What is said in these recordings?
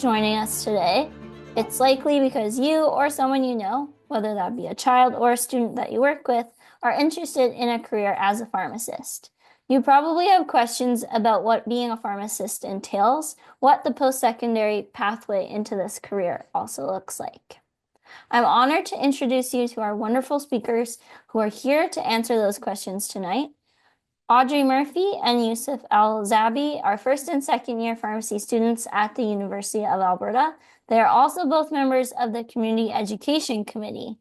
joining us today. It's likely because you or someone you know, whether that be a child or a student that you work with, are interested in a career as a pharmacist. You probably have questions about what being a pharmacist entails, what the post-secondary pathway into this career also looks like. I'm honored to introduce you to our wonderful speakers who are here to answer those questions tonight. Audrey Murphy and Youssef Al-Zabi are first and second year pharmacy students at the University of Alberta. They are also both members of the Community Education Committee.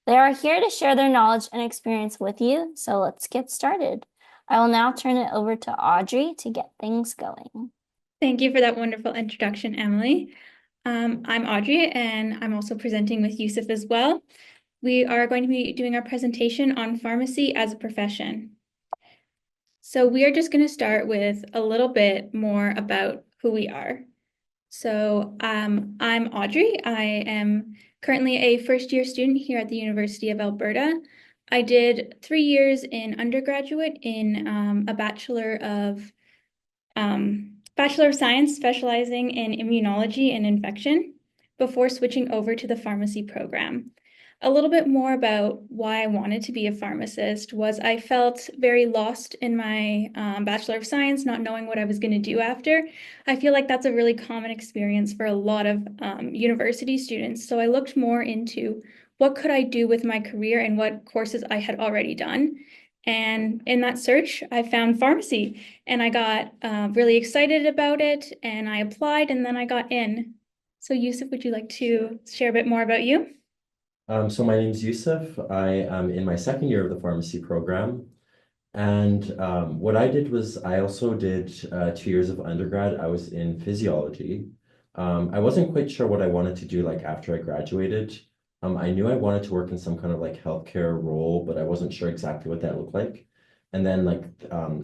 They are here to share their knowledge and experience with you, so let's get started. I will now turn it over to Audrey to get things going. Thank you for that wonderful introduction, Emily. I'm Audrey, and I'm also presenting with Youssef as well. We are going to be doing our presentation on pharmacy as a profession. So we are just going to start with a little bit more about who we are. So I'm Audrey. I am currently a first-year student here at the University of Alberta. I did 3 years in undergraduate in a Bachelor of Science specializing in immunology and infection before switching over to the pharmacy program. A little bit more about why I wanted to be a pharmacist was I felt very lost in my Bachelor of Science, not knowing what I was going to do after. I feel like that's a really common experience for a lot of university students. So I looked more into what could I do with my career and what courses I had already done. And in that search, I found pharmacy, and I got really excited about it, and I applied, and then I got in. So Youssef, would you like to share a bit more about you? So my name is Youssef. I am in my second year of the pharmacy program. And what I did was I also did 2 years of undergrad. I was in physiology. I wasn't quite sure what I wanted to do like after I graduated. I knew I wanted to work in some kind of like healthcare role, but I wasn't sure exactly what that looked like. And then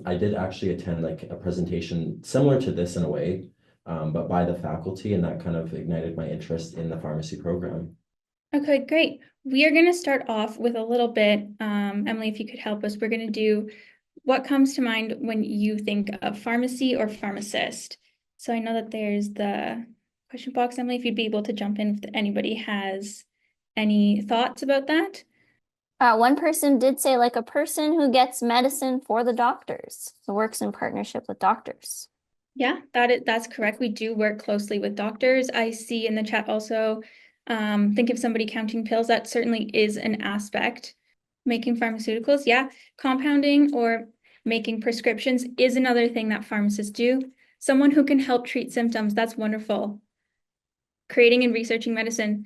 I did actually attend like a presentation similar to this in a way, but by the faculty, and that kind of ignited my interest in the pharmacy program. Okay, great. We are going to start off with a little bit, Emily, if you could help us, we're going to do what comes to mind when you think of pharmacy or pharmacist. So I know that there's the question box, Emily, if you'd be able to jump in if anybody has any thoughts about that. One person did say like a person who gets medicine for the doctors, who works in partnership with doctors. Yeah, that's correct. We do work closely with doctors. I see in the chat also, think of somebody counting pills. That certainly is an aspect. Making pharmaceuticals, yeah. Compounding or making prescriptions is another thing that pharmacists do. Someone who can help treat symptoms, that's wonderful. Creating and researching medicine.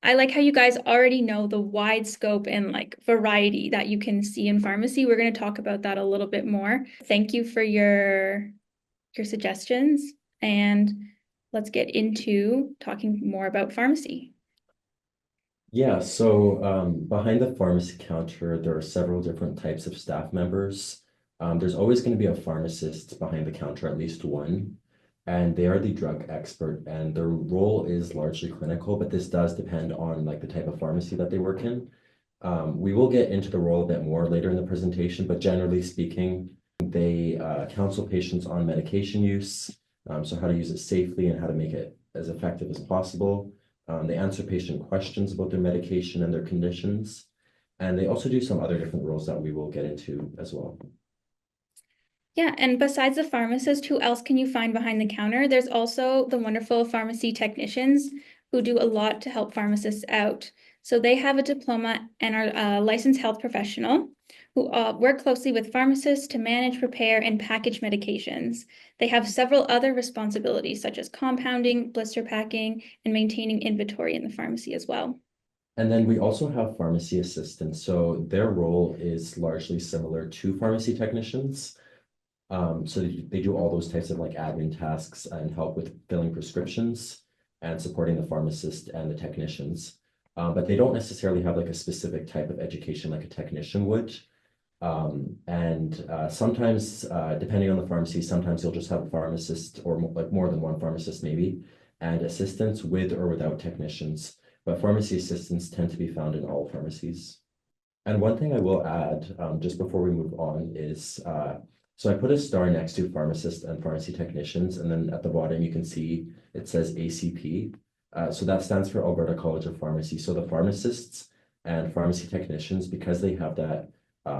I like how you guys already know the wide scope and like variety that you can see in pharmacy. We're going to talk about that a little bit more. Thank you for your suggestions, and let's get into talking more about pharmacy. Yeah, so behind the pharmacy counter, there are several different types of staff members. There's always going to be a pharmacist behind the counter, at least one, and they are the drug expert, and their role is largely clinical, but this does depend on like the type of pharmacy that they work in. We will get into the role a bit more later in the presentation, but generally speaking, they counsel patients on medication use, so how to use it safely and how to make it as effective as possible. They answer patient questions about their medication and their conditions. And they also do some other different roles that we will get into as well. Yeah, and besides the pharmacist, who else can you find behind the counter? There's also the wonderful pharmacy technicians who do a lot to help pharmacists out. So they have a diploma and are a licensed health professional who work closely with pharmacists to manage, prepare, and package medications. They have several other responsibilities, such as compounding, blister packing, and maintaining inventory in the pharmacy as well. And then we also have pharmacy assistants. So their role is largely similar to pharmacy technicians. So they do all those types of like admin tasks and help with filling prescriptions and supporting the pharmacist and the technicians. But they don't necessarily have like a specific type of education like a technician would. Sometimes, depending on the pharmacy, sometimes you'll just have a pharmacist or like more than one pharmacist maybe, and assistants with or without technicians. But pharmacy assistants tend to be found in all pharmacies. And one thing I will add, just before we move on, is So I put a star next to pharmacists and pharmacy technicians, and then at the bottom you can see it says ACP. So that stands for Alberta College of Pharmacy. So the pharmacists and pharmacy technicians, because they have that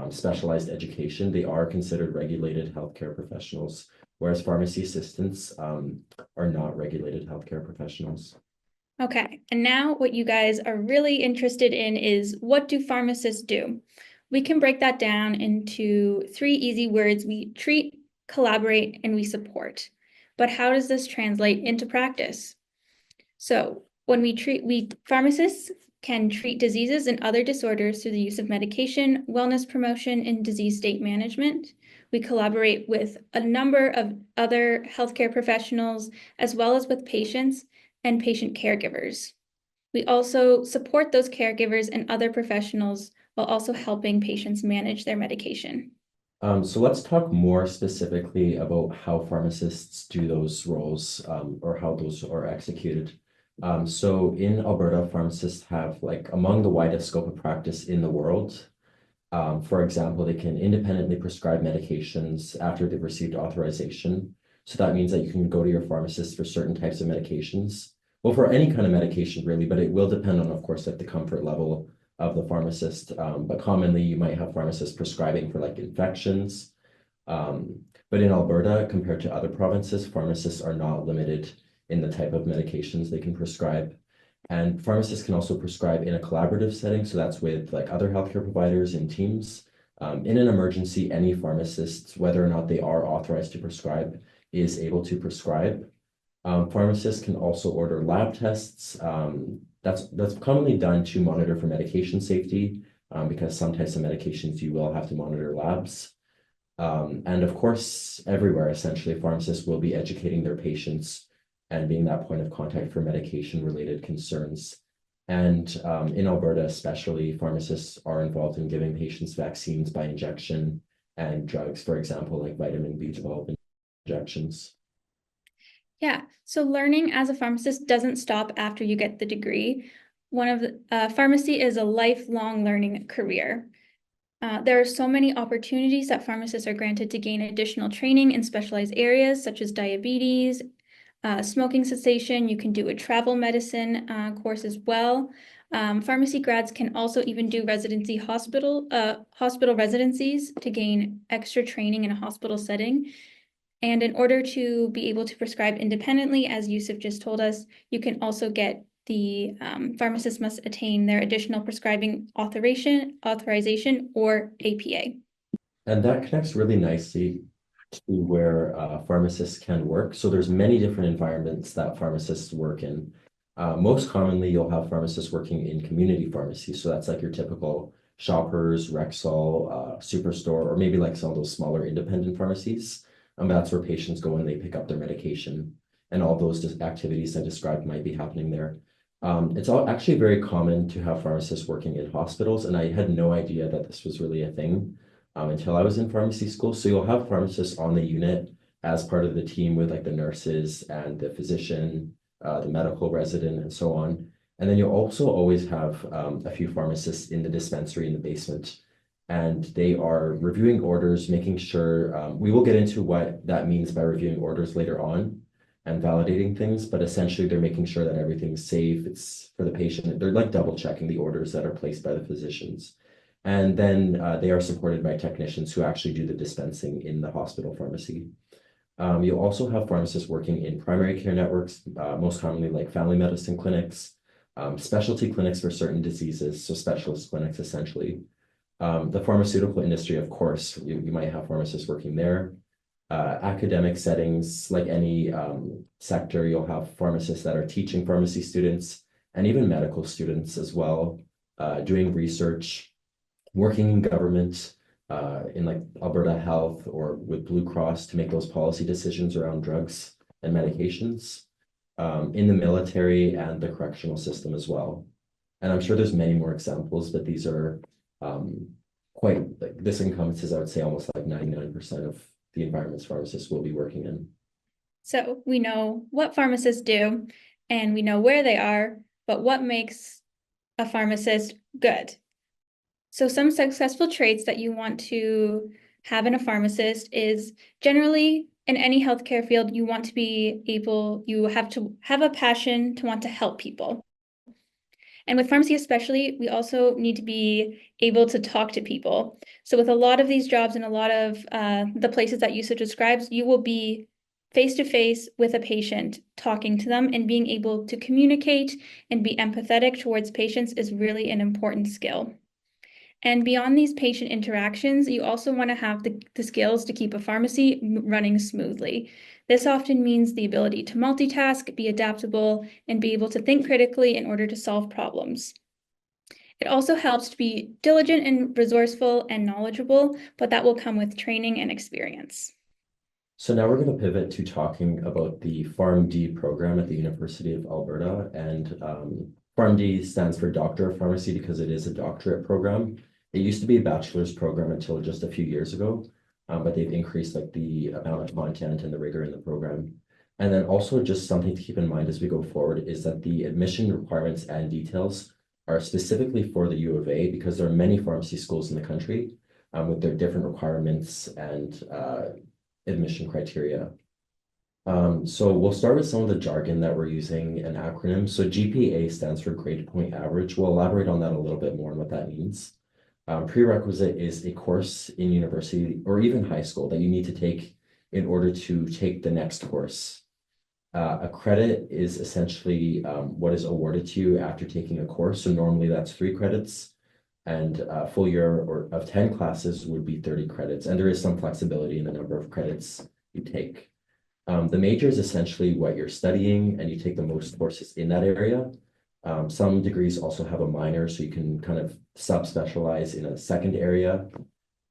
specialized education, they are considered regulated healthcare professionals, whereas pharmacy assistants are not regulated healthcare professionals. Okay, and now what you guys are really interested in is, what do pharmacists do? We can break that down into 3 easy words. We treat, collaborate, and we support. But how does this translate into practice? So when pharmacists can treat diseases and other disorders through the use of medication, wellness promotion, and disease state management. We collaborate with a number of other healthcare professionals, as well as with patients and patient caregivers. We also support those caregivers and other professionals while also helping patients manage their medication. So let's talk more specifically about how pharmacists do those roles or how those are executed. So in Alberta, pharmacists have like among the widest scope of practice in the world. For example, they can independently prescribe medications after they've received authorization. So that means that you can go to your pharmacist for certain types of medications. Well, for any kind of medication, really, but it will depend on, of course, like the comfort level of the pharmacist. But commonly, you might have pharmacists prescribing for like infections. But in Alberta, compared to other provinces, pharmacists are not limited in the type of medications they can prescribe. And pharmacists can also prescribe in a collaborative setting. So that's with like other healthcare providers and teams. In an emergency, any pharmacist, whether or not they are authorized to prescribe, is able to prescribe. Pharmacists can also order lab tests. That's commonly done to monitor for medication safety, because some types of medications you will have to monitor labs. And of course, everywhere, essentially, pharmacists will be educating their patients and being that point of contact for medication-related concerns. And in Alberta, especially, pharmacists are involved in giving patients vaccines by injection and drugs, for example, like vitamin B12 injections. Yeah, so learning as a pharmacist doesn't stop after you get the degree. Pharmacy is a lifelong learning career. There are so many opportunities that pharmacists are granted to gain additional training in specialized areas such as diabetes, smoking cessation. You can do a travel medicine course as well. Pharmacy grads can also even do hospital residencies to gain extra training in a hospital setting. And in order to be able to prescribe independently, as Youssef just told us, you can also get the pharmacist must attain their additional prescribing authorization or APA. And that connects really nicely to where pharmacists can work. So there's many different environments that pharmacists work in. Most commonly, you'll have pharmacists working in community pharmacy. So that's like your typical Shoppers, Rexall, Superstore, or maybe like some of those smaller independent pharmacies. That's where patients go when they pick up their medication. And all those activities I described might be happening there. It's actually very common to have pharmacists working in hospitals, and I had no idea that this was really a thing until I was in pharmacy school. So you'll have pharmacists on the unit as part of the team with like the nurses and the physician, the medical resident, and so on. And then you'll also always have a few pharmacists in the dispensary in the basement. And they are reviewing orders, making sure, we will get into what that means by reviewing orders later on and validating things, but essentially they're making sure that everything's safe, it's for the patient. They're like double checking the orders that are placed by the physicians. And then they are supported by technicians who actually do the dispensing in the hospital pharmacy. You'll also have pharmacists working in primary care networks, most commonly like family medicine clinics, specialty clinics for certain diseases, so specialist clinics essentially. The pharmaceutical industry, of course, you might have pharmacists working there. Academic settings, like any sector, you'll have pharmacists that are teaching pharmacy students and even medical students as well, doing research, working in government, in like Alberta Health or with Blue Cross to make those policy decisions around drugs and medications, in the military and the correctional system as well. And I'm sure there's many more examples, but these are quite, like this encompasses, I would say, almost like 99% of the environments pharmacists will be working in. So we know what pharmacists do and we know where they are, but what makes a pharmacist good? So some successful traits that you want to having a pharmacist is generally in any healthcare field, you want to be able, you have to have a passion to want to help people. And with pharmacy especially, we also need to be able to talk to people. So with a lot of these jobs and a lot of the places that Youssef describes, you will be face-to-face with a patient, talking to them, and being able to communicate and be empathetic towards patients is really an important skill. And beyond these patient interactions, you also want to have the skills to keep a pharmacy running smoothly. This often means the ability to multitask, be adaptable, and be able to think critically in order to solve problems. It also helps to be diligent and resourceful and knowledgeable, but that will come with training and experience. So now we're going to pivot to talking about the PharmD program at the University of Alberta. And PharmD stands for Doctor of Pharmacy because it is a doctorate program. It used to be a bachelor's program until just a few years ago, but they've increased like the amount of content and the rigor in the program. And then also just something to keep in mind as we go forward is that the admission requirements and details are specifically for the U of A because there are many pharmacy schools in the country with their different requirements and admission criteria. So we'll start with some of the jargon that we're using and acronyms. So GPA stands for grade point average. We'll elaborate on that a little bit more and what that means. Prerequisite is a course in university or even high school that you need to take in order to take the next course. A credit is essentially what is awarded to you after taking a course. So normally that's 3 credits. And a full year of 10 classes would be 30 credits. And there is some flexibility in the number of credits you take. The major is essentially what you're studying, and you take the most courses in that area. Some degrees also have a minor, so you can kind of subspecialize in a second area.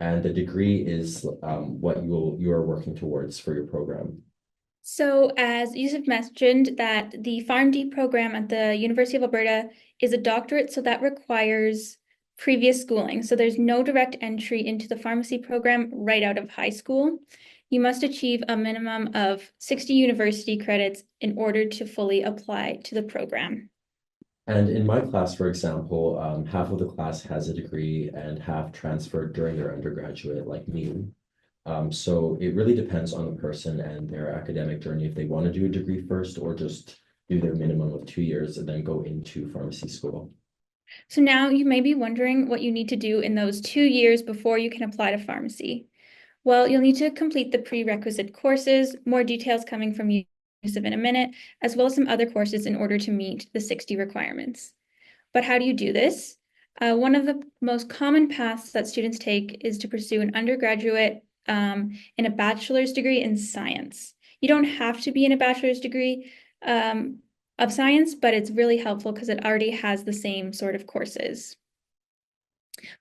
And the degree is what you're working towards for your program. So as Youssef mentioned, that the PharmD program at the University of Alberta is a doctorate, so that requires previous schooling. So there's no direct entry into the pharmacy program right out of high school. You must achieve a minimum of 60 university credits in order to fully apply to the program. And in my class, for example, half of the class has a degree and half transferred during their undergraduate, like me. So it really depends on the person and their academic journey if they want to do a degree first or just do their minimum of 2 years and then go into pharmacy school. So now you may be wondering what you need to do in those 2 years before you can apply to pharmacy. Well, you'll need to complete the prerequisite courses, more details coming from Youssef in a minute, as well as some other courses in order to meet the 60 requirements. But how do you do this? One of the most common paths that students take is to pursue an undergraduate in a bachelor's degree in science. You don't have to be in a bachelor's degree of science, but it's really helpful because it already has the same sort of courses.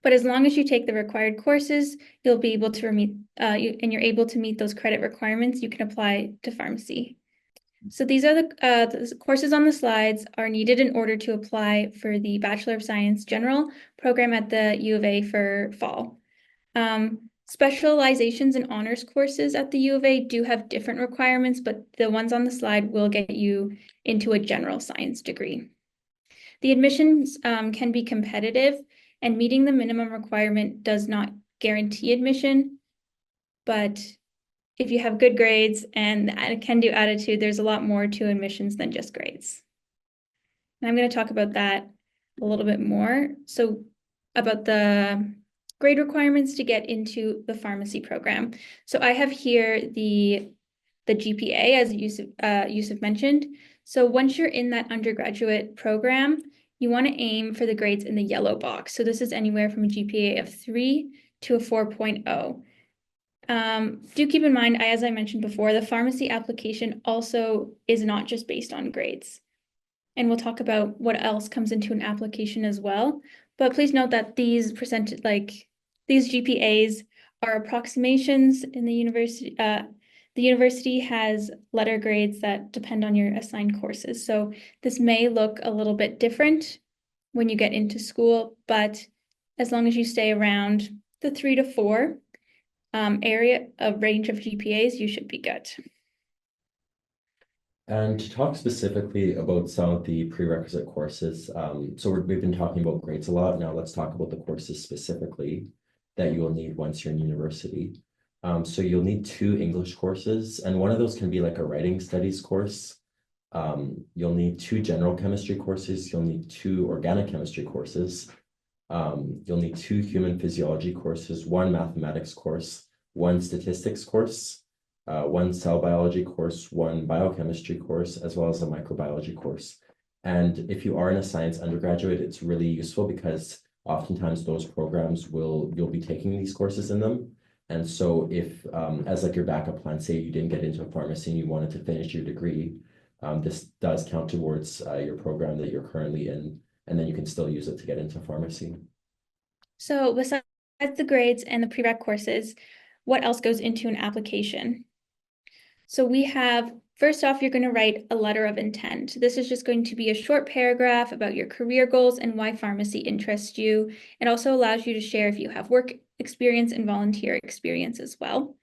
But as long as you take the required courses, you'll be able to meet, and you're able to meet those credit requirements, you can apply to pharmacy. So these are the courses on the slides are needed in order to apply for the Bachelor of Science General program at the U of A for fall. Specializations and honors courses at the U of A do have different requirements, but the ones on the slide will get you into a general science degree. The admissions can be competitive, and meeting the minimum requirement does not guarantee admission, but if you have good grades and a can-do attitude, there's a lot more to admissions than just grades. And I'm going to talk about that a little bit more. So about the grade requirements to get into the pharmacy program. So I have here the GPA, as Youssef mentioned. So once you're in that undergraduate program, you want to aim for the grades in the yellow box. So this is anywhere from a GPA of 3 to a 4.0. Do keep in mind, as I mentioned before, the pharmacy application also is not just based on grades. And we'll talk about what else comes into an application as well. But please note that these GPAs are approximations in the university. The university has letter grades that depend on your assigned courses. So this may look a little bit different when you get into school, but as long as you stay around the 3 to 4 area of range of GPAs, you should be good. And to talk specifically about some of the prerequisite courses, so we've been talking about grades a lot. Now let's talk about the courses specifically that you will need once you're in university. So you'll need 2 English courses, and one of those can be like a writing studies course. You'll need 2 general chemistry courses. You'll need 2 organic chemistry courses. You'll need 2 human physiology courses, 1 mathematics course, 1 statistics course, 1 cell biology course, 1 biochemistry course, as well as a microbiology course. And if you are in a science undergraduate, it's really useful because oftentimes those programs you'll be taking these courses in them. And so if, as like your backup plan, say you didn't get into pharmacy and you wanted to finish your degree, this does count towards your program that you're currently in, and then you can still use it to get into pharmacy. So besides the grades and the prereq courses, what else goes into an application? So we have, first off, you're going to write a letter of intent. This is just going to be a short paragraph about your career goals and why pharmacy interests you. It also allows you to share if you have work experience and volunteer experience as well.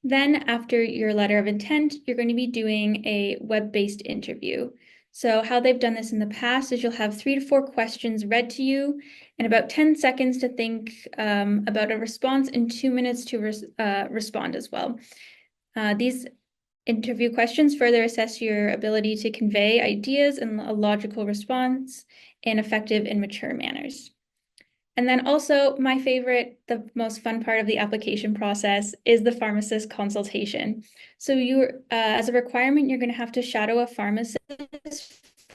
Then after your letter of intent, you're going to be doing a web-based interview. So how they've done this in the past is you'll have 3 to 4 questions read to you and about 10 seconds to think about a response and 2 minutes to respond as well. These interview questions further assess your ability to convey ideas in a logical response in effective and mature manners. And then also my favorite, the most fun part of the application process is the pharmacist consultation. So as a requirement, you're going to have to shadow a pharmacist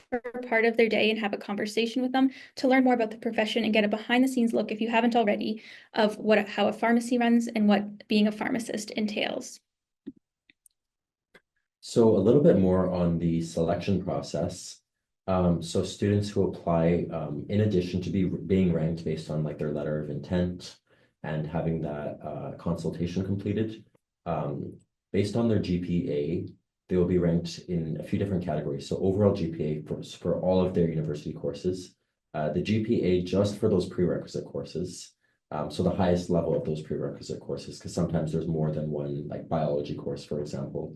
for part of their day and have a conversation with them to learn more about the profession and get a behind the scenes look, if you haven't already, of how a pharmacy runs and what being a pharmacist entails. So a little bit more on the selection process. So students who apply, in addition to being ranked based on like their letter of intent and having that consultation completed, based on their GPA, they will be ranked in a few different categories. So overall GPA for all of their university courses, the GPA just for those prerequisite courses. So the highest level of those prerequisite courses, because sometimes there's more than one, like biology course, for example,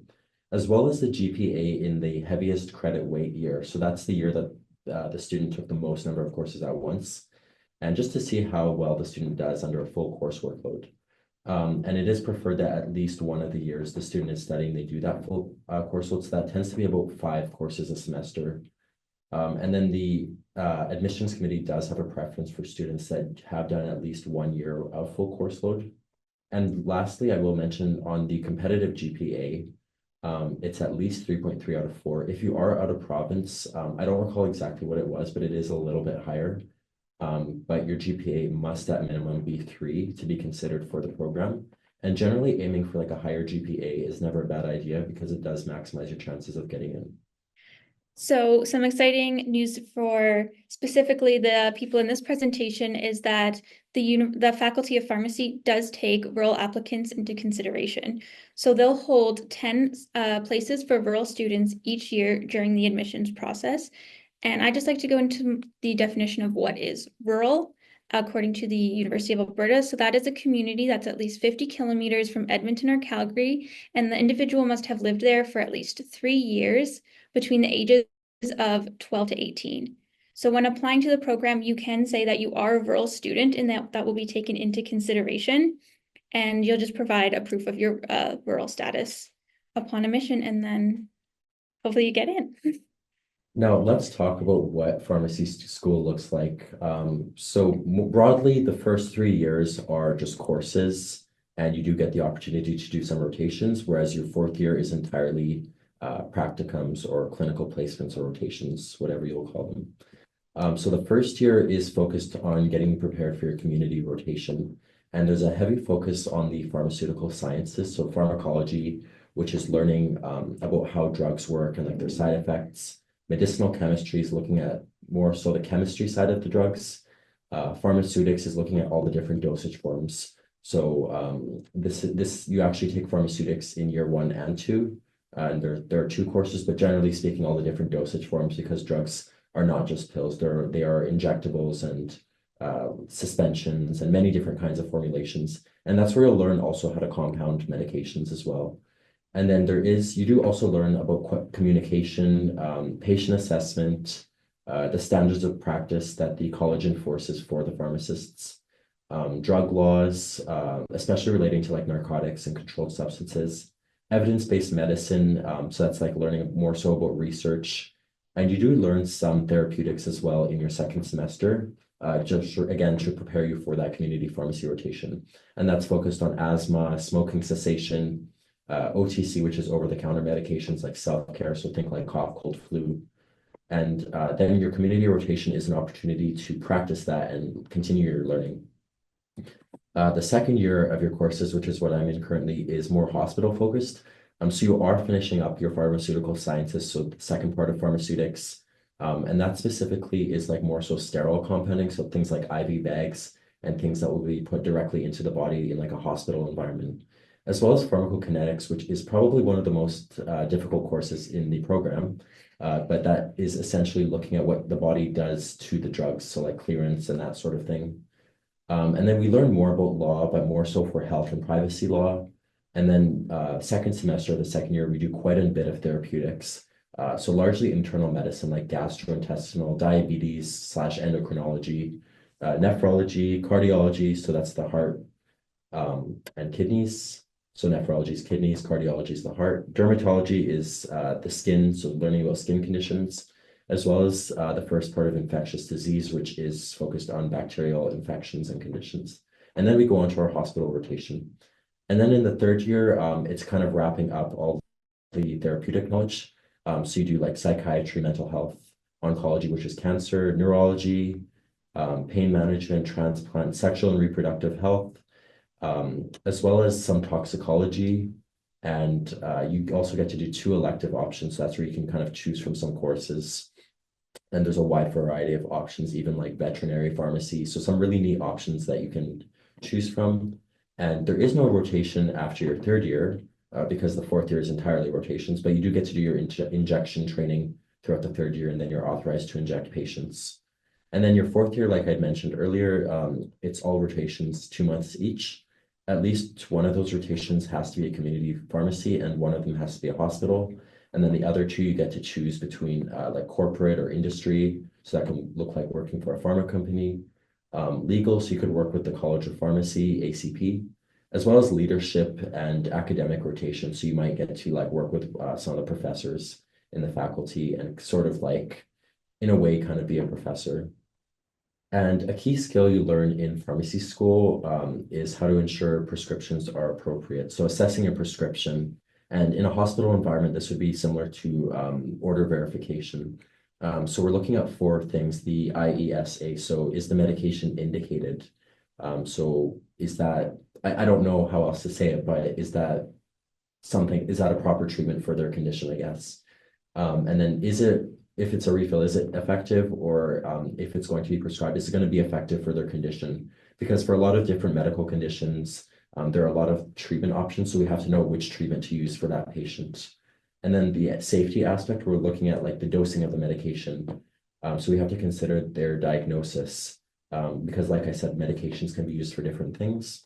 as well as the GPA in the heaviest credit weight year. So that's the year that the student took the most number of courses at once, and just to see how well the student does under a full course workload. And it is preferred that at least one of the years the student is studying, they do that full course load. So that tends to be about 5 courses a semester. And then the admissions committee does have a preference for students that have done at least 1 year of full course load. And lastly, I will mention on the competitive GPA, it's at least 3.3 out of 4. If you are out of province, I don't recall exactly what it was, but it is a little bit higher. But your GPA must at minimum be 3 to be considered for the program. And generally aiming for like a higher GPA is never a bad idea because it does maximize your chances of getting in. So some exciting news for specifically the people in this presentation is that the Faculty of Pharmacy does take rural applicants into consideration. So they'll hold 10 places for rural students each year during the admissions process. And I'd just like to go into the definition of what is rural, according to the University of Alberta. So that is a community that's at least 50 kilometers from Edmonton or Calgary, and the individual must have lived there for at least 3 years between the ages of 12 to 18. So when applying to the program, you can say that you are a rural student and that will be taken into consideration. And you'll just provide a proof of your rural status upon admission, and then hopefully you get in. Now, let's talk about what pharmacy school looks like. So broadly, the first 3 years are just courses, and you do get the opportunity to do some rotations, whereas your 4th year is entirely practicums or clinical placements or rotations, whatever you'll call them. So the first year is focused on getting prepared for your community rotation. And there's a heavy focus on the pharmaceutical sciences, so pharmacology, which is learning about how drugs work and like their side effects. Medicinal chemistry is looking at more so the chemistry side of the drugs. Pharmaceutics is looking at all the different dosage forms. So this you actually take pharmaceutics in year 1 and 2. And there are 2 courses, but generally speaking, all the different dosage forms, because drugs are not just pills. They are injectables and suspensions and many different kinds of formulations. And that's where you'll learn also how to compound medications as well. And then you do also learn about communication, patient assessment, the standards of practice that the college enforces for the pharmacists. drug laws, especially relating to like narcotics and controlled substances, evidence-based medicine. So that's like learning more so about research. And you do learn some therapeutics as well in your second semester, just again to prepare you for that community pharmacy rotation. And that's focused on asthma, smoking cessation, OTC, which is over-the-counter medications like self-care. So think like cough, cold, flu. And then your community rotation is an opportunity to practice that and continue your learning. The second year of your courses, which is what I'm in currently, is more hospital focused. So you are finishing up your pharmaceutical sciences, so the second part of pharmaceutics. And that specifically is like more so sterile compounding, so things like IV bags and things that will be put directly into the body in like a hospital environment, as well as pharmacokinetics, which is probably one of the most difficult courses in the program. But that is essentially looking at what the body does to the drugs, so like clearance and that sort of thing. And then we learn more about law, but more so for health and privacy law. And then second semester, the second year, we do quite a bit of therapeutics. So largely internal medicine like gastrointestinal, diabetes slash endocrinology, nephrology, cardiology. So that's the heart and kidneys. So nephrology is kidneys, cardiology is the heart. Dermatology is the skin, so learning about skin conditions, as well as the first part of infectious disease, which is focused on bacterial infections and conditions. And then we go on to our hospital rotation. And then in the third year, it's kind of wrapping up all the therapeutic knowledge. So you do like psychiatry, mental health, oncology, which is cancer, neurology, pain management, transplant, sexual and reproductive health, as well as some toxicology. And you also get to do 2 elective options. So that's where you can kind of choose from some courses. And there's a wide variety of options, even like veterinary pharmacy. So some really neat options that you can choose from. And there is no rotation after your third year because the fourth year is entirely rotations, but you do get to do your injection training throughout the third year, and then you're authorized to inject patients. And then your fourth year, like I mentioned earlier, it's all rotations, 2 months each. At least one of those rotations has to be a community pharmacy, and one of them has to be a hospital. And then the other 2 you get to choose between like corporate or industry. So that can look like working for a pharma company. Legal, so you could work with the College of Pharmacy, ACP, as well as leadership and academic rotation. So you might get to like work with some of the professors in the faculty and sort of like, in a way, kind of be a professor. And a key skill you learn in pharmacy school is how to ensure prescriptions are appropriate. So assessing a prescription, and in a hospital environment, this would be similar to order verification. So we're looking at 4 things, the IESA. So is the medication indicated? So is that, I don't know how else to say it, but is that a proper treatment for their condition, I guess? And then if it's a refill, is it effective? Or if it's going to be prescribed, is it going to be effective for their condition? Because for a lot of different medical conditions, there are a lot of treatment options, so we have to know which treatment to use for that patient. And then the safety aspect, we're looking at like the dosing of the medication. So we have to consider their diagnosis, because like I said, medications can be used for different things.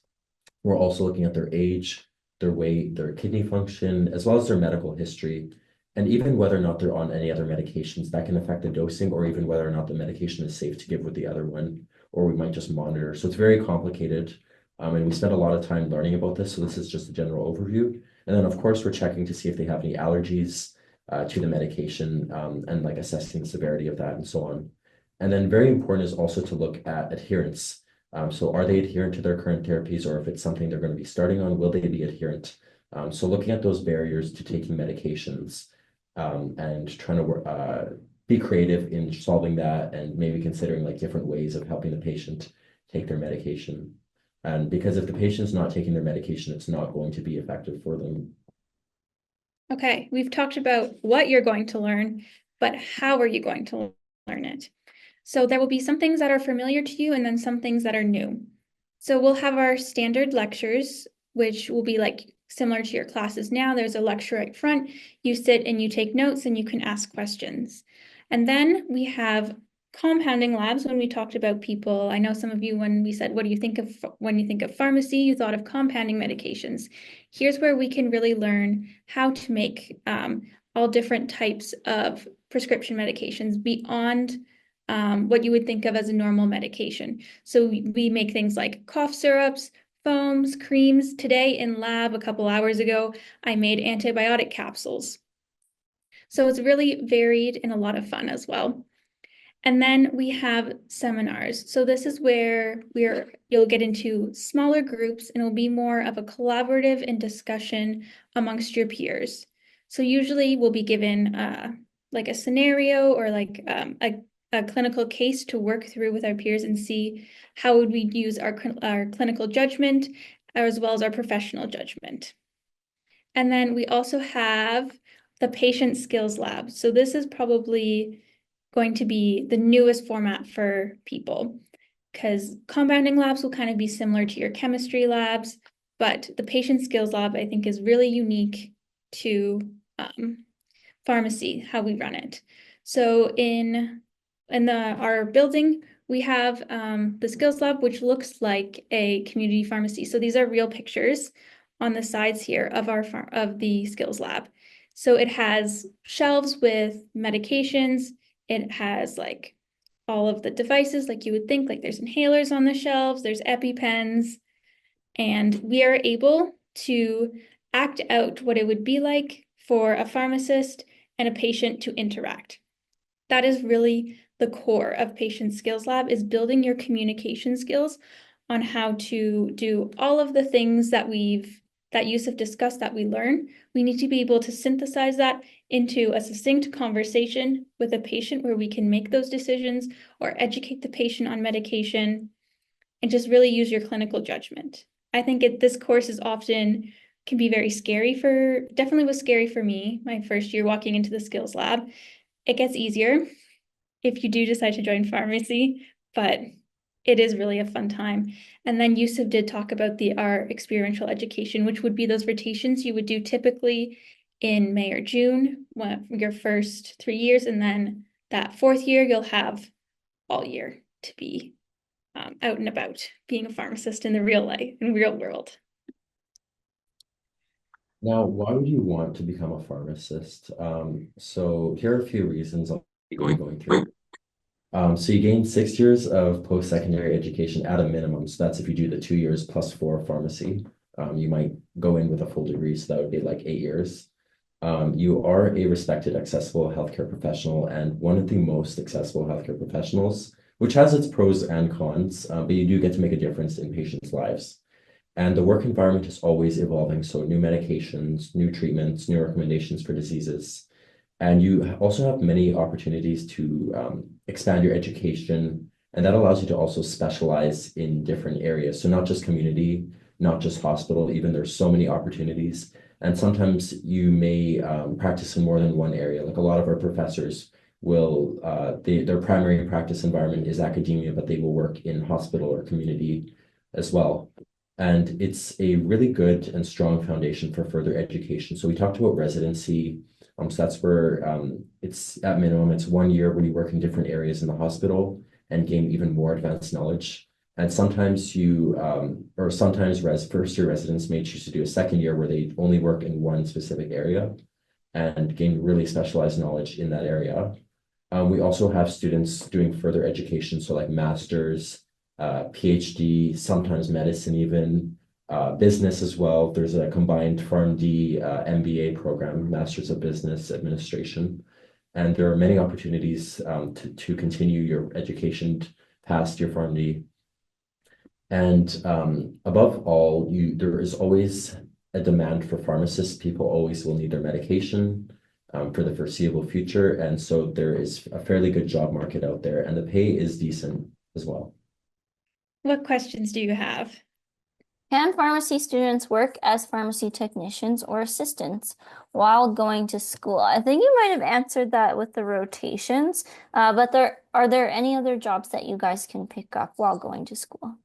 We're also looking at their age, their weight, their kidney function, as well as their medical history. And even whether or not they're on any other medications, that can affect the dosing, or even whether or not the medication is safe to give with the other one, or we might just monitor. So it's very complicated. And we spent a lot of time learning about this. So this is just a general overview. And then of course, we're checking to see if they have any allergies to the medication, and like assessing the severity of that and so on. And then very important is also to look at adherence. So are they adherent to their current therapies, or if it's something they're going to be starting on, will they be adherent? So looking at those barriers to taking medications, and trying to be creative in solving that, and maybe considering like different ways of helping the patient take their medication. And because if the patient's not taking their medication, it's not going to be effective for them. Okay, we've talked about what you're going to learn, but how are you going to learn it? So there will be some things that are familiar to you and then some things that are new. So we'll have our standard lectures, which will be like similar to your classes now. There's a lecturer right front. You sit and you take notes and you can ask questions. And then we have compounding labs. When we talked about people, I know some of you, when we said, what do you think of when you think of pharmacy, you thought of compounding medications. Here's where we can really learn how to make all different types of prescription medications beyond what you would think of as a normal medication. So we make things like cough syrups, foams, creams. Today in lab, a couple hours ago, I made antibiotic capsules. So it's really varied and a lot of fun as well. And then we have seminars. So this is where you'll get into smaller groups and it'll be more of a collaborative and discussion amongst your peers. So usually we'll be given like a scenario or like a clinical case to work through with our peers and see how would we use our clinical judgment as well as our professional judgment. And then we also have the patient skills lab. So this is probably going to be the newest format for people because compounding labs will kind of be similar to your chemistry labs, but the patient skills lab I think is really unique to pharmacy, how we run it. So in our building, we have the skills lab, which looks like a community pharmacy. So these are real pictures on the sides here of the skills lab. So it has shelves with medications. It has like all of the devices, like you would think, like there's inhalers on the shelves, there's EpiPens, and we are able to act out what it would be like for a pharmacist and a patient to interact. That is really the core of Patient Skills Lab, is building your communication skills on how to do all of the things that Youssef discussed that we learn. We need to be able to synthesize that into a succinct conversation with a patient where we can make those decisions or educate the patient on medication and just really use your clinical judgment. I think this course is often can be very scary definitely was scary for me, my first year walking into the skills lab. It gets easier if you do decide to join pharmacy, but it is really a fun time. And then Youssef did talk about our experiential education, which would be those rotations you would do typically in May or June, your first 3 years, and then that 4th year, you'll have all year to be out and about being a pharmacist in the real world. Now, why would you want to become a pharmacist? So here are a few reasons I'll be going through. So you gain 6 years of post-secondary education at a minimum. So that's if you do the 2 years plus 4 pharmacy. You might go in with a full degree, so that would be like 8 years. You are a respected, accessible healthcare professional and one of the most accessible healthcare professionals, which has its pros and cons, but you do get to make a difference in patients' lives. And the work environment is always evolving. So new medications, new treatments, new recommendations for diseases. And you also have many opportunities to expand your education. And that allows you to also specialize in different areas. So not just community, not just hospital, even there's so many opportunities. And sometimes you may practice in more than one area. Like a lot of our professors will, their primary practice environment is academia, but they will work in hospital or community as well. And it's a really good and strong foundation for further education. So we talked about residency. So that's where it's at minimum, it's 1 year where you work in different areas in the hospital and gain even more advanced knowledge. And sometimes first year residents may choose to do a 2nd year where they only work in one specific area and gain really specialized knowledge in that area. We also have students doing further education, so like masters, PhD, sometimes medicine even, business as well. There's a combined PharmD MBA program, Masters of Business Administration. And there are many opportunities to continue your education past your PharmD. And above all, there is always a demand for pharmacists. People always will need their medication for the foreseeable future. And so there is a fairly good job market out there, and the pay is decent as well. What questions do you have? Can pharmacy students work as pharmacy technicians or assistants while going to school? I think you might have answered that with the rotations, but are there any other jobs that you guys can pick up while going to school?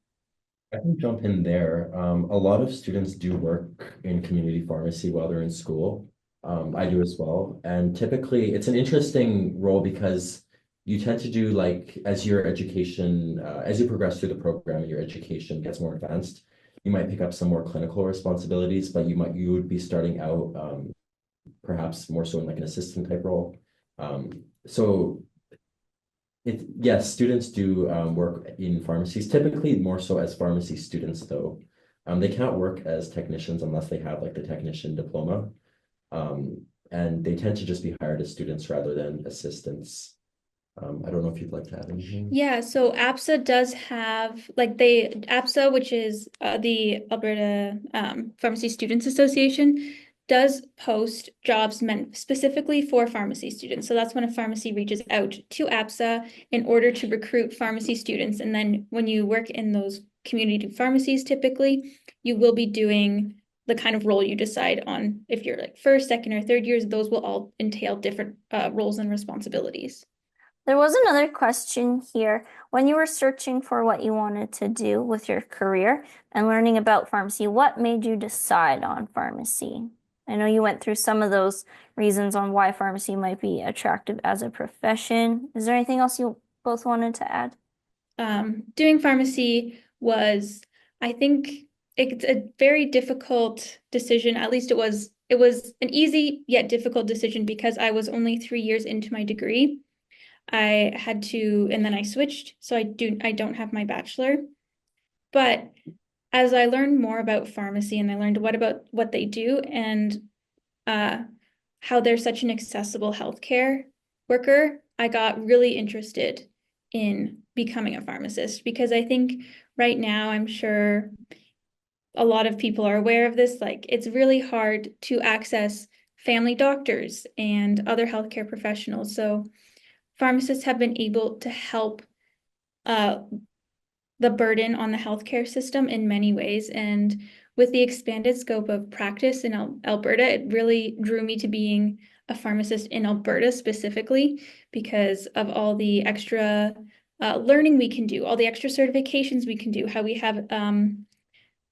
I can jump in there. A lot of students do work in community pharmacy while they're in school. I do as well. And typically it's an interesting role because you tend to do like as you progress through the program and your education gets more advanced, you might pick up some more clinical responsibilities, but you would be starting out perhaps more so in like an assistant type role. So Yes, students do work in pharmacies, typically more so as pharmacy students though. They can't work as technicians unless they have like the technician diploma. And they tend to just be hired as students rather than assistants. I don't know if you'd like to add anything. Yeah, so APSA does have like APSA, which is the Alberta Pharmacy Students Association, does post jobs meant specifically for pharmacy students. So that's when a pharmacy reaches out to APSA in order to recruit pharmacy students. And then when you work in those community pharmacies, typically, you will be doing the kind of role you decide on. If you're like first, second, or third years, those will all entail different roles and responsibilities. There was another question here. When you were searching for what you wanted to do with your career and learning about pharmacy, what made you decide on pharmacy? I know you went through some of those reasons on why pharmacy might be attractive as a profession. Is there anything else you both wanted to add? Doing pharmacy was, I think, it's a very difficult decision. At least it was an easy yet difficult decision because I was only 3 years into my degree. I had to, and then I switched, so I don't have my bachelor. But as I learned more about pharmacy and I learned what they do and uh, how they're such an accessible healthcare worker, I got really interested in becoming a pharmacist because I think right now, I'm sure a lot of people are aware of this, like it's really hard to access family doctors and other healthcare professionals. So pharmacists have been able to help uh, the burden on the healthcare system in many ways. And with the expanded scope of practice in Alberta, it really drew me to being a pharmacist in Alberta specifically because of all the extra learning we can do, all the extra certifications we can do, how we have,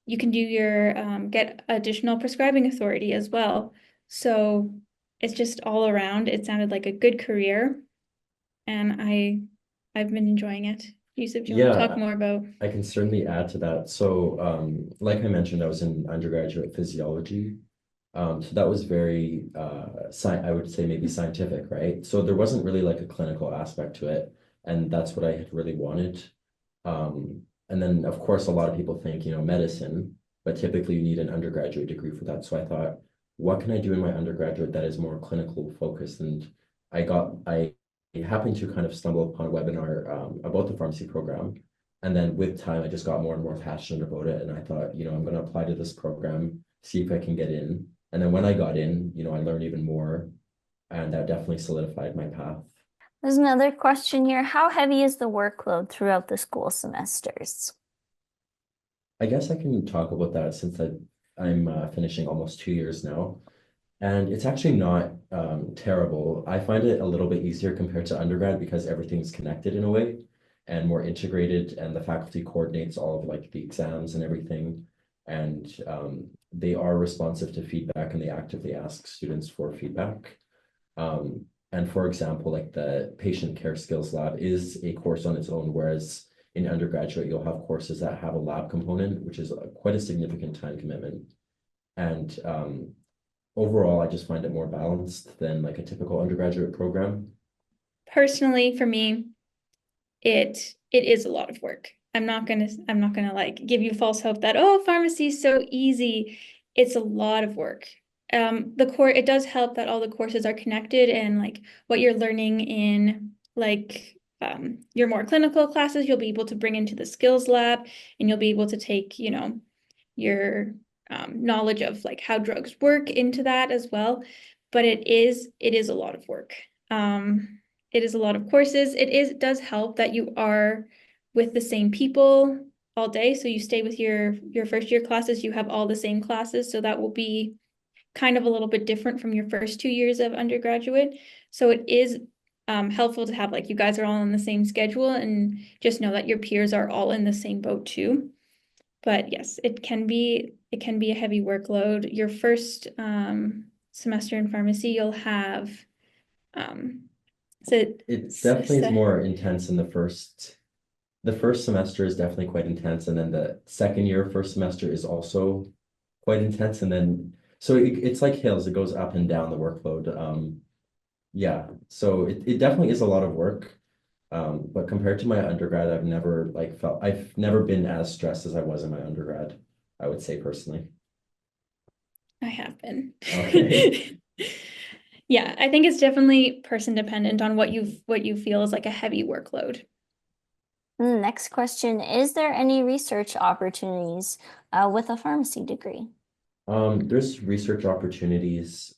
you can do your, get additional prescribing authority as well. So it's just all around, it sounded like a good career and I've been enjoying it. Youssef, do you want to talk Yeah, more about? I can certainly add to that. So, like I mentioned, I was in undergraduate physiology. So that was very, I would say maybe scientific, right? So there wasn't really like a clinical aspect to it, and that's what I had really wanted. And then, of course, a lot of people think, medicine, but typically you need an undergraduate degree for that. So I thought, what can I do in my undergraduate that is more clinical focused? And I happened to kind of stumble upon a webinar about the pharmacy program. And then with time, I just got more and more passionate about it. And I thought, I'm going to apply to this program, see if I can get in. And then when I got in, I learned even more. And that definitely solidified my path. There's another question here. How heavy is the workload throughout the school semesters? I guess I can talk about that since I'm finishing almost 2 years now. And it's actually not terrible. I find it a little bit easier compared to undergrad because everything's connected in a way and more integrated, and the faculty coordinates all of like the exams and everything. And they are responsive to feedback and they actively ask students for feedback. And for example, like the patient care skills lab is a course on its own, whereas in undergraduate, you'll have courses that have a lab component, which is quite a significant time commitment. And overall, I just find it more balanced than like a typical undergraduate program. Personally, for me, it is a lot of work. I'm not gonna like give you false hope that oh, pharmacy is so easy. It's a lot of work. It does help that all the courses are connected and like what you're learning in like your more clinical classes, you'll be able to bring into the skills lab and you'll be able to take, your knowledge of like how drugs work into that as well. But it is a lot of work. It is a lot of courses. It does help that you are with the same people all day. So you stay with your first year classes, you have all the same classes. So that will be kind of a little bit different from your first 2 years of undergraduate. So it is helpful to have like you guys are all on the same schedule and just know that your peers are all in the same boat too. But yes, it can be a heavy workload. Your first semester in pharmacy, you'll have um, so It definitely is more intense in the first semester is definitely quite intense. And then the second year, first semester is also quite intense. And then, so it's like hills, it goes up and down the workload. Yeah, so it definitely is a lot of work. But compared to my undergrad, I've never been as stressed as I was in my undergrad, I would say personally. I have been. Okay. Yeah, I think it's definitely person dependent on what you feel is like a heavy workload. Next question, is there any research opportunities with a pharmacy degree? There's research opportunities.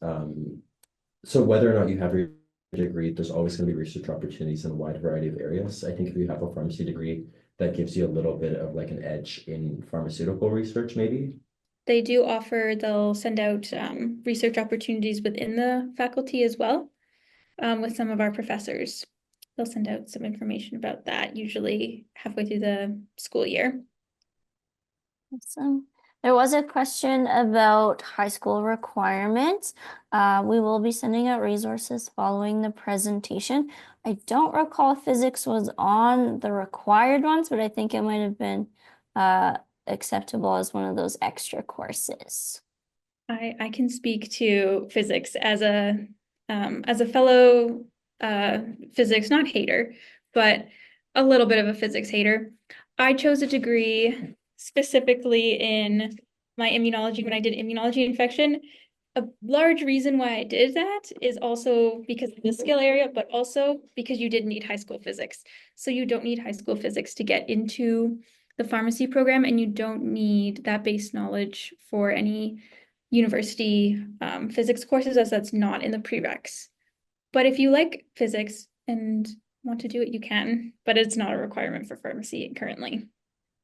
So whether or not you have your degree, there's always going to be research opportunities in a wide variety of areas. I think if you have a pharmacy degree, that gives you a little bit of like an edge in pharmaceutical research, maybe. They do offer, they'll send out research opportunities within the faculty as well, with some of our professors. They'll send out some information about that, usually halfway through the school year. Awesome. There was a question about high school requirements. We will be sending out resources following the presentation. I don't recall if physics was on the required ones, but I think it might have been acceptable as one of those extra courses. I can speak to physics as a fellow physics, not hater, but a little bit of a physics hater. I chose a degree specifically in my immunology when I did immunology infection. A large reason why I did that is also because of the skill area, but also because you did need high school physics. So you don't need high school physics to get into the pharmacy program, and you don't need that base knowledge for any university physics courses, as that's not in the prereqs. But if you like physics and want to do it, you can, but it's not a requirement for pharmacy currently.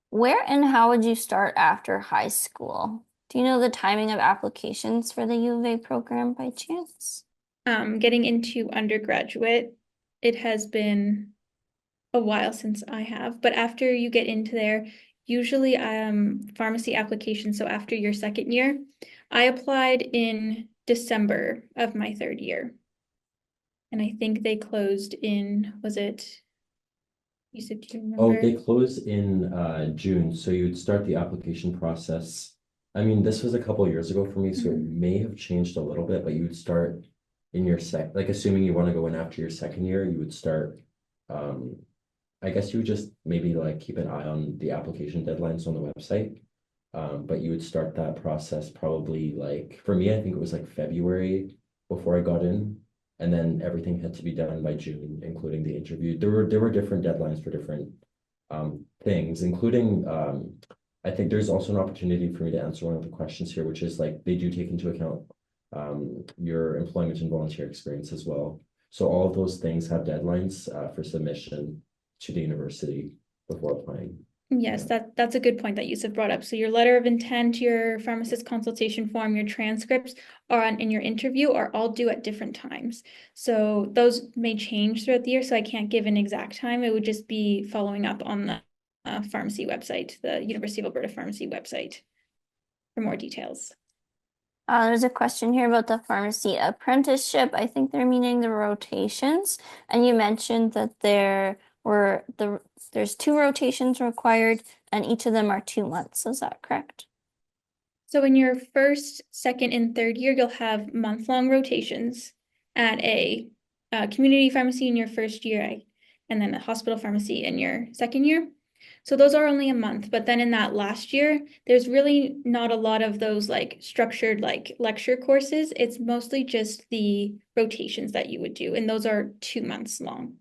Where and how would you start after high school? Do you know the timing of applications for the U of A program by chance? Getting into undergraduate, it has been a while since I have, but after you get into there, usually pharmacy applications, so after your second year, I applied in December of my third year. And I think they closed in, was it, Youssef, do you Oh, remember? they close in June, so you'd start the application process. I mean, this was a couple years ago for me, so it may have changed a little bit, but you would start in your like assuming you want to go in after your second year, you would start I guess you would just maybe like keep an eye on the application deadlines on the website. But you would start that process probably like for me, I think it was like February before I got in, and then everything had to be done by June, including the interview. There were different deadlines for different things, including I think there's also an opportunity for me to answer one of the questions here, which is like they do take into account your employment and volunteer experience as well. So all of those things have deadlines for submission to the university before applying. Yes, that's a good point that Youssef brought up. So your letter of intent, your pharmacist consultation form, your transcripts are in your interview are all due at different times. So those may change throughout the year. So I can't give an exact time. It would just be following up on the pharmacy website, the University of Alberta Pharmacy website for more details. There's a question here about the pharmacy apprenticeship. I think they're meaning the rotations. And you mentioned that there's two rotations required and each of them are 2 months. Is that correct? So in your first, second, and third year, you'll have month-long rotations at a community pharmacy in your first year, and then a hospital pharmacy in your second year. So those are only a month, but then in that last year, there's really not a lot of those like structured like lecture courses. It's mostly just the rotations that you would do, and those are 2 months long.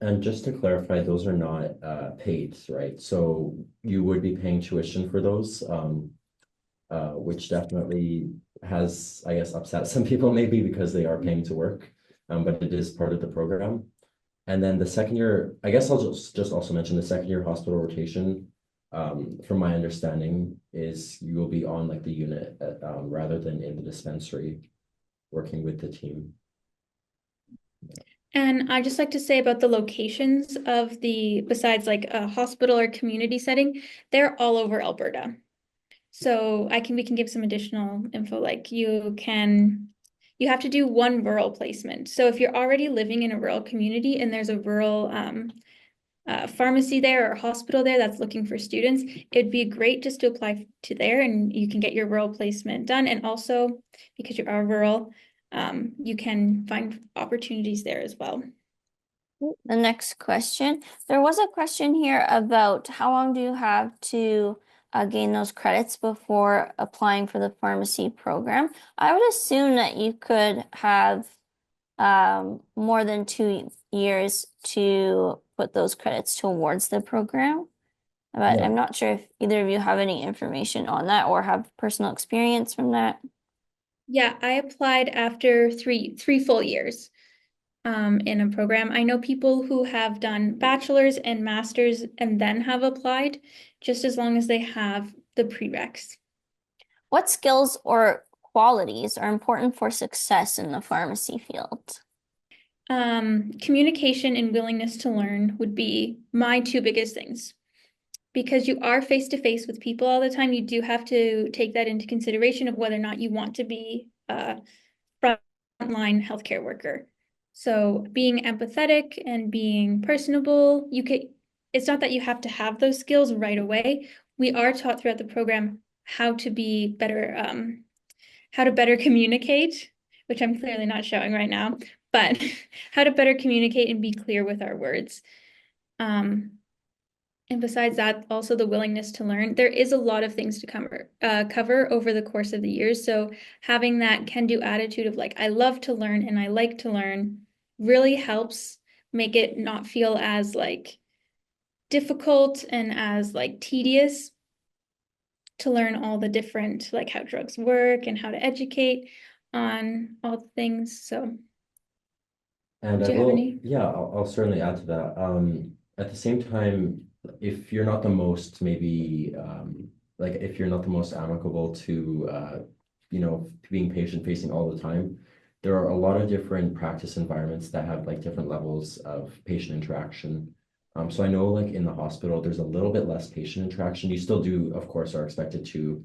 And just to clarify, those are not paid, right? So you would be paying tuition for those, which definitely has, I guess, upset some people maybe because they are paying to work, but it is part of the program. And then the second year, I guess I'll just also mention the second year hospital rotation, from my understanding, is you will be on like the unit rather than in the dispensary working with the team. And I just like to say about the locations of besides like a hospital or community setting, they're all over Alberta. So we can give some additional info, like you have to do one rural placement. So if you're already living in a rural community and there's a rural pharmacy there or hospital there that's looking for students, it'd be great just to apply to there and you can get your rural placement done. And also because you are rural, you can find opportunities there as well. The next question. There was a question here about how long do you have to gain those credits before applying for the pharmacy program? I would assume that you could have more than 2 years to put those credits towards the program. But Yeah. I'm not sure if either of you have any information on that or have personal experience from that. Yeah, I applied after three full years in a program. I know people who have done bachelor's and master's and then have applied, just as long as they have the prereqs. What skills or qualities are important for success in the pharmacy field? Communication and willingness to learn would be my two biggest things. Because you are face to face with people all the time, you do have to take that into consideration of whether or not you want to be a frontline healthcare worker. So being empathetic and being personable, it's not that you have to have those skills right away. We are taught throughout the program how to be better, how to better communicate, which I'm clearly not showing right now, but how to better communicate and be clear with our words. And besides that, also the willingness to learn. There is a lot of things to cover over the course of the years. So having that can-do attitude of like, I love to learn and I like to learn really helps make it not feel as like difficult and as like tedious to learn all the different, like how drugs work and how to educate on all the things. So And I do you have will, any? yeah, I'll certainly add to that. At the same time, if you're not the most, maybe, like if you're not the most amicable to, being patient facing all the time, there are a lot of different practice environments that have like different levels of patient interaction. So I know like in the hospital, there's a little bit less patient interaction. You still do, of course, are expected to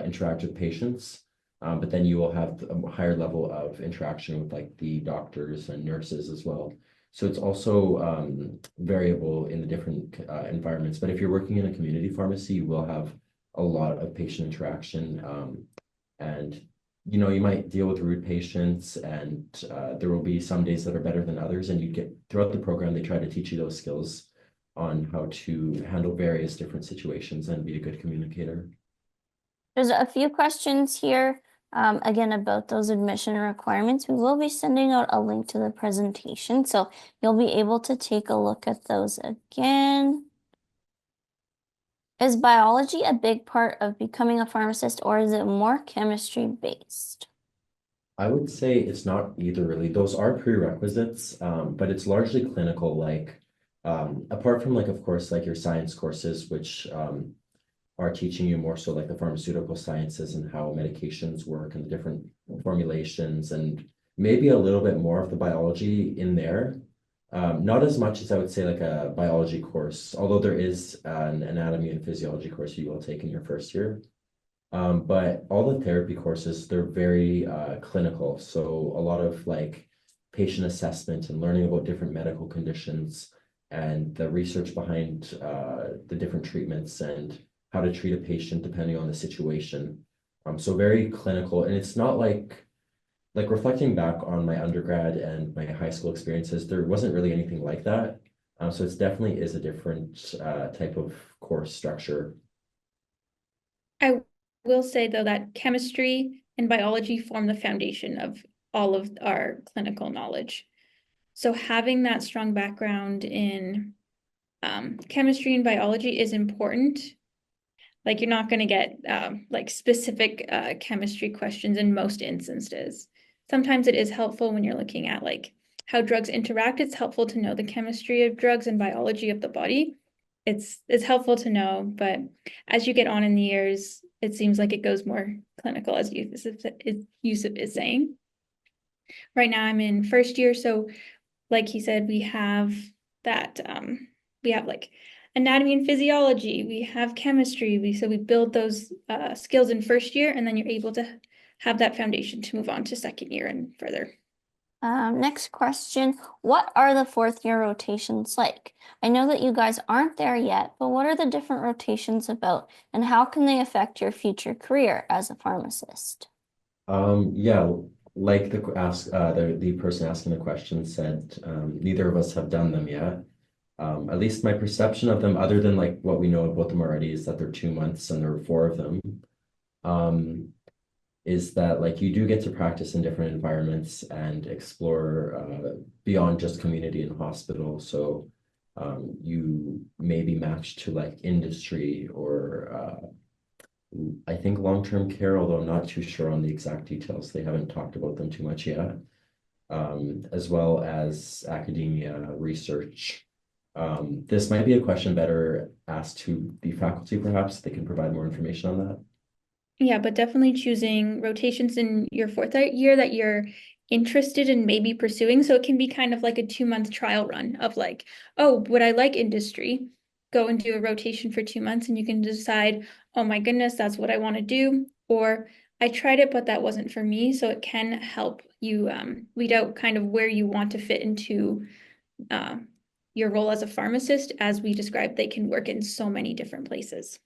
interact with patients. But then you will have a higher level of interaction with like the doctors and nurses as well. So it's also variable in the different environments. But if you're working in a community pharmacy, you will have a lot of patient interaction. And you might deal with rude patients, and there will be some days that are better than others. And you get throughout the program, they try to teach you those skills on how to handle various different situations and be a good communicator. There's a few questions here, again, about those admission requirements. We will be sending out a link to the presentation, so you'll be able to take a look at those again. Is biology a big part of becoming a pharmacist, or is it more chemistry based? I would say it's not either really. Those are prerequisites, but it's largely clinical, like apart from like, of course, like your science courses, which are teaching you more so like the pharmaceutical sciences and how medications work and the different formulations and maybe a little bit more of the biology in there. Not as much as I would say like a biology course, although there is an anatomy and physiology course you will take in your first year. But all the therapy courses, they're very clinical. So a lot of like patient assessment and learning about different medical conditions and the research behind the different treatments and how to treat a patient depending on the situation. So very clinical. And it's not like reflecting back on my undergrad and my high school experiences, there wasn't really anything like that. So it's definitely is a different type of course structure. I will say though that chemistry and biology form the foundation of all of our clinical knowledge. So having that strong background in chemistry and biology is important. Like you're not going to get like specific chemistry questions in most instances. Sometimes it is helpful when you're looking at like how drugs interact. It's helpful to know the chemistry of drugs and biology of the body. It's helpful to know, but as you get on in the years, it seems like it goes more clinical, as Youssef is saying. Right now, I'm in first year, so like he said, we have that we have like anatomy and physiology, we have chemistry, we build those skills in first year, and then you're able to have that foundation to move on to second year and further. Next question. What are the fourth year rotations like? I know that you guys aren't there yet, but what are the different rotations about, and how can they affect your future career as a pharmacist? Yeah, like the person asking the question said, neither of us have done them yet. At least my perception of them, other than like what we know about them already, is that they're 2 months and there are four of them. Is that like you do get to practice in different environments and explore beyond just community and hospital. So you may be matched to like industry or I think long-term care, although I'm not too sure on the exact details. They haven't talked about them too much yet. As well as academia research. This might be a question better asked to the faculty, perhaps. They can provide more information on that. Yeah, but definitely choosing rotations in your fourth year that you're interested in maybe pursuing. So it can be kind of like a 2 month trial run of like, oh, would I like industry? Go and do a rotation for 2 months and you can decide, oh my goodness, that's what I want to do. Or I tried it, but that wasn't for me. So it can help you weed out kind of where you want to fit into uh, your role as a pharmacist. As we described, they can work in so many different places.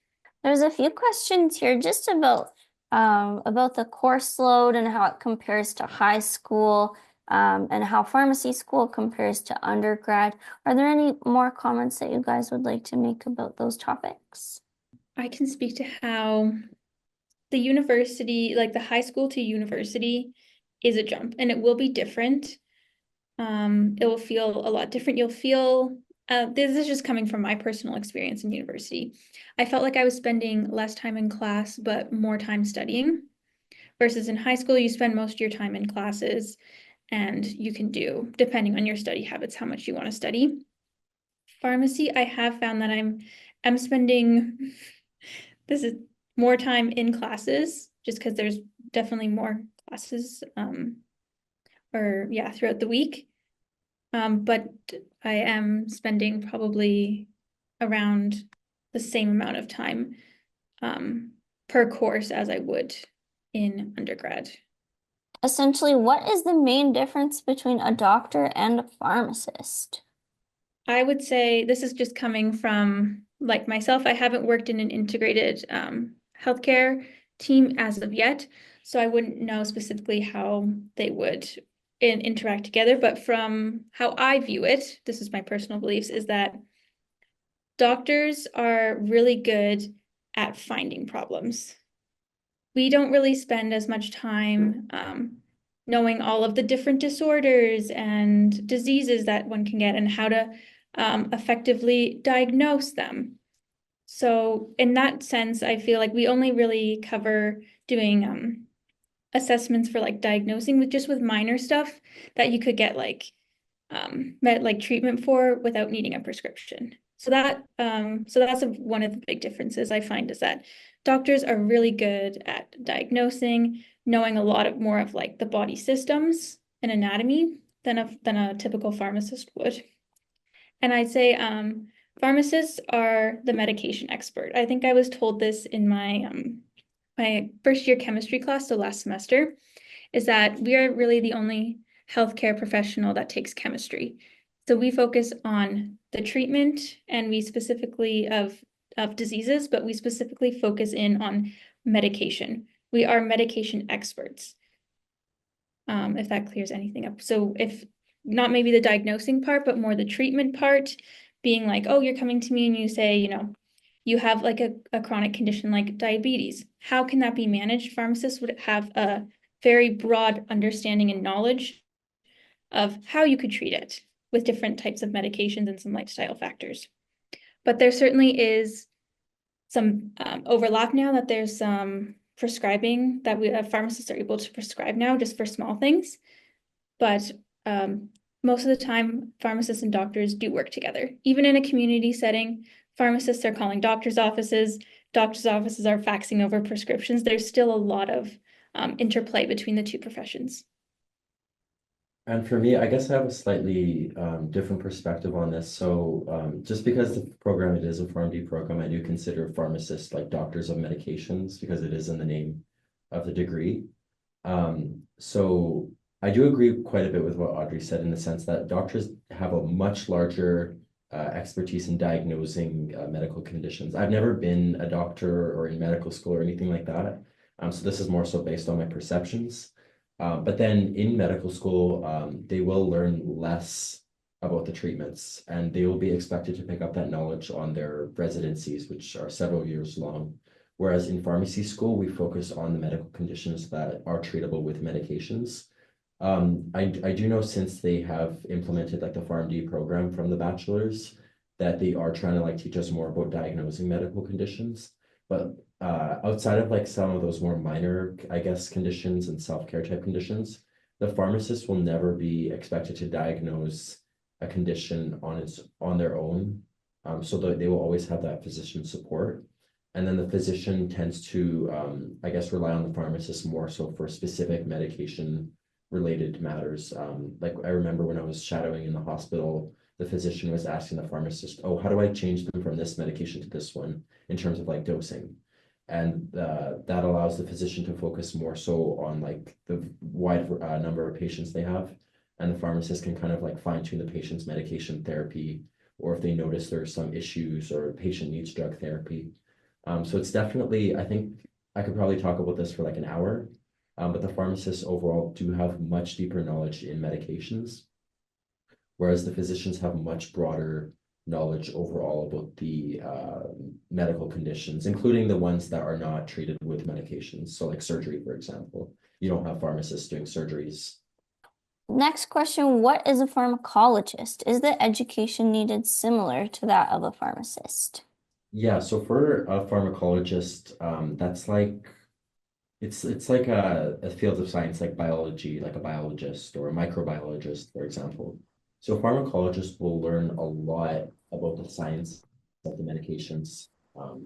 There's a few questions here just about the course load and how it compares to high school, and how pharmacy school compares to undergrad. Are there any more comments that you guys would like to make about those topics? I can speak to how the university, like the high school to university, is a jump and it will be different. It will feel a lot different. You'll feel, this is just coming from my personal experience in university. I felt like I was spending less time in class, but more time studying. Versus in high school, you spend most of your time in classes and you can do, depending on your study habits, how much you want to study. Pharmacy, I have found that I'm spending this is more time in classes just because there's definitely more classes or yeah throughout the week. But I am spending probably around the same amount of time per course as I would in undergrad. Essentially, what is the main difference between a doctor and a pharmacist? I would say this is just coming from like myself. I haven't worked in an integrated healthcare team as of yet, so I wouldn't know specifically how they would interact together. But from how I view it, this is my personal beliefs, is that doctors are really good at finding problems. We don't really spend as much time knowing all of the different disorders and diseases that one can get and how to effectively diagnose them. So in that sense, I feel like we only really cover doing assessments for like diagnosing with minor stuff that you could get like treatment for without needing a prescription. So that's one of the big differences I find is that doctors are really good at diagnosing, knowing a lot of more of like the body systems and anatomy than a typical pharmacist would. And I'd say pharmacists are the medication expert. I think I was told this in my first year chemistry class, so last semester, is that we are really the only healthcare professional that takes chemistry. So we focus on the treatment and we specifically of diseases, but we specifically focus in on medication. We are medication experts. If that clears anything up. So if not maybe the diagnosing part, but more the treatment part, being like, oh, you're coming to me and you say, you have like a chronic condition like diabetes. How can that be managed? Pharmacists would have a very broad understanding and knowledge of how you could treat it with different types of medications and some lifestyle factors. But there certainly is some overlap now that there's some prescribing that pharmacists are able to prescribe now just for small things. But most of the time, pharmacists and doctors do work together. Even in a community setting, pharmacists are calling doctors' offices are faxing over prescriptions. There's still a lot of interplay between the two professions. And for me, I guess I have a slightly different perspective on this. So just because the program, it is a PharmD program, I do consider pharmacists like doctors of medications because it is in the name of the degree. So I do agree quite a bit with what Audrey said in the sense that doctors have a much larger expertise in diagnosing medical conditions. I've never been a doctor or in medical school or anything like that. So this is more so based on my perceptions. But then in medical school, they will learn less about the treatments, and they will be expected to pick up that knowledge on their residencies, which are several years long. Whereas in pharmacy school, we focus on the medical conditions that are treatable with medications. I do know, since they have implemented like the PharmD program from the bachelor's, that they are trying to like teach us more about diagnosing medical conditions. But outside of like some of those more minor, I guess, conditions and self-care type conditions, the pharmacist will never be expected to diagnose a condition on their own. So they will always have that physician support. And then the physician tends to, I guess, rely on the pharmacist more so for specific medication related matters. Like I remember when I was shadowing in the hospital, the physician was asking the pharmacist, "Oh, how do I change them from this medication to this one in terms of like dosing?" And that allows the physician to focus more so on like the wide number of patients they have, and the pharmacist can kind of like fine tune the patient's medication therapy, or if they notice there's some issues or a patient needs drug therapy. So it's definitely, I think I could probably talk about this for like an hour, but the pharmacists overall do have much deeper knowledge in medications, whereas the physicians have much broader knowledge overall about the medical conditions, including the ones that are not treated with medications. So like surgery, for example, you don't have pharmacists doing surgeries. Next question, what is a pharmacologist? Is the education needed similar to that of a pharmacist? Yeah, so for a pharmacologist, that's like it's like a field of science like biology, like a biologist or a microbiologist, for example. So pharmacologists will learn a lot about the science of the medications,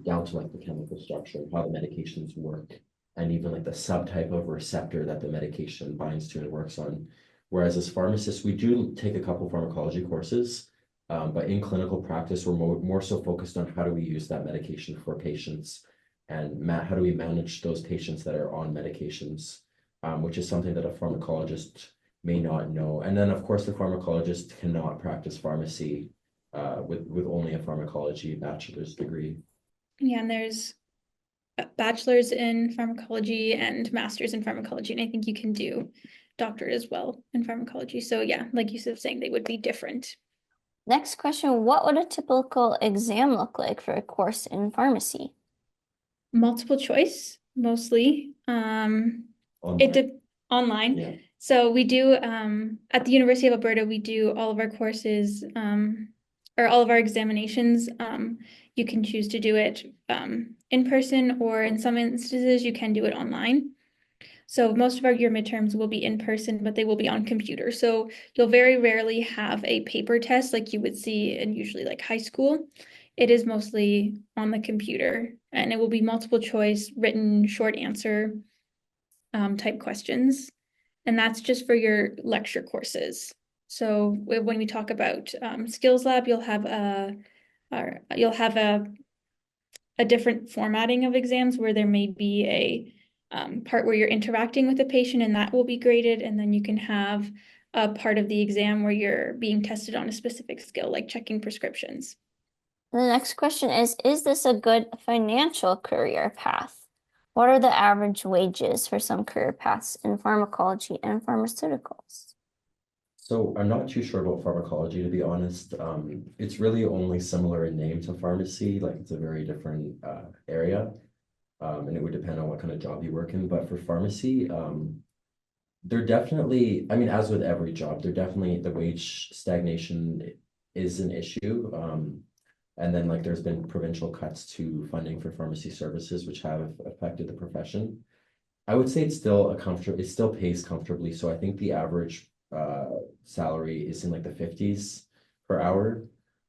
down to like the chemical structure, how the medications work, and even like the subtype of receptor that the medication binds to and works on. Whereas as pharmacists, we do take a couple pharmacology courses, but in clinical practice, we're more so focused on how do we use that medication for patients, and how do we manage those patients that are on medications, which is something that a pharmacologist may not know. And then, of course, the pharmacologist cannot practice pharmacy with only a pharmacology bachelor's degree. Yeah, and there's a bachelor's in pharmacology and master's in pharmacology, and I think you can do doctorate as well in pharmacology. So yeah, like Youssef was saying, they would be different. Next question, what would a typical exam look like for a course in pharmacy? Multiple choice, mostly. Online. Online. Yeah. So we do at the University of Alberta, we do all of our courses or all of our examinations. You can choose to do it in person, or in some instances you can do it online. So most of your midterms will be in person, but they will be on computer. So you'll very rarely have a paper test like you would see in usually like high school. It is mostly on the computer, and it will be multiple choice, written, short answer type questions. And that's just for your lecture courses. So when we talk about skills lab, you'll have a different formatting of exams where there may be a part where you're interacting with the patient, and that will be graded. And then you can have a part of the exam where you're being tested on a specific skill, like checking prescriptions. The next question is this a good financial career path? What are the average wages for some career paths in pharmacology and pharmaceuticals? So I'm not too sure about pharmacology, to be honest. It's really only similar in name to pharmacy, like it's a very different area. And it would depend on what kind of job you work in. But for pharmacy, there definitely, I mean, as with every job, the wage stagnation is an issue. And then like there's been provincial cuts to funding for pharmacy services, which have affected the profession. I would say it still pays comfortably. So I think the average salary is in like the 50s per hour.